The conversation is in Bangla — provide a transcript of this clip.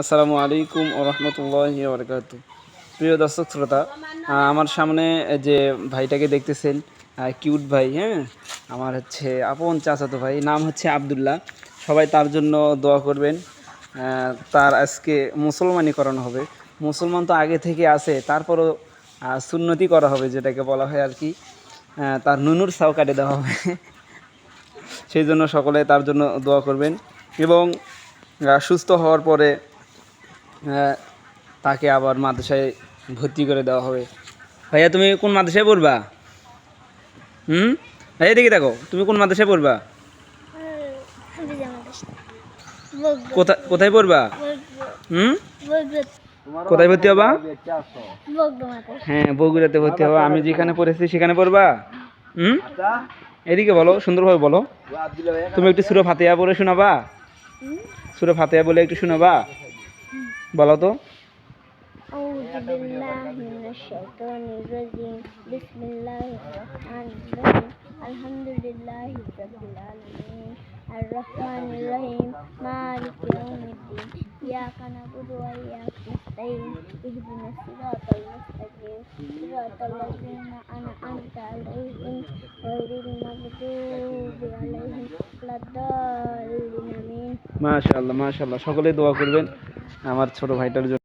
আসসালামু আলাইকুম ও রহমতুল্লাহি ওয়া বারাকাতুহু। প্রিয় দর্শক শ্রোতা, আমার সামনে যে ভাইটাকে দেখতেছেন, কিউট ভাই, হ্যাঁ, আমার হচ্ছে আপন চাচাতো ভাই, নাম হচ্ছে আব্দুল্লাহ। সবাই তার জন্য দোয়া করবেন। তার আজকে মুসলমানি করানো হবে। মুসলমান তো আগে থেকে আছে, তারপরও সুন্নতি করা হবে, যেটাকে বলা হয় আর কি। তার নুনুর সাও কাটে দেওয়া হবে। সেই জন্য সকলে তার জন্য দোয়া করবেন এবং সুস্থ হওয়ার পরে তাকে আবার মাদ্রাসায় ভর্তি করে দেওয়া হবে। ভাইয়া, তুমি কোন মাদ্রাসায় পড়বা? ভাইয়া দেখি দেখো, তুমি কোন মাদ্রাসায় পড়বা? কোথায় পড়বা? কোথায় ভর্তি হবা? হ্যাঁ, বগুড়াতে ভর্তি হবা। আমি যেখানে পড়েছি সেখানে পড়বা। এদিকে বলো, সুন্দরভাবে বলো। তুমি একটু সূরা ফাতিহা পড়ে শোনাবা? সূরা ফাতিহা বলে একটু শোনাবা? বলো তো। أعوذ بالله من الشيطان الرجيم بسم الله الرحمن الرحيم الحمد لله رب العالمين الرحمن الرحيم مالك يوم الدين إياك نعبد وإياك نستعين اهدنا الصراط المستقيم صراط الذين أنعمت عليهم غير المغضوب عليهم ولا الضالين آمين। মাশাআল্লাহ, মাশাআল্লাহ, সকলে দোয়া করবেন আমার ছোট ভাইটার জন্য।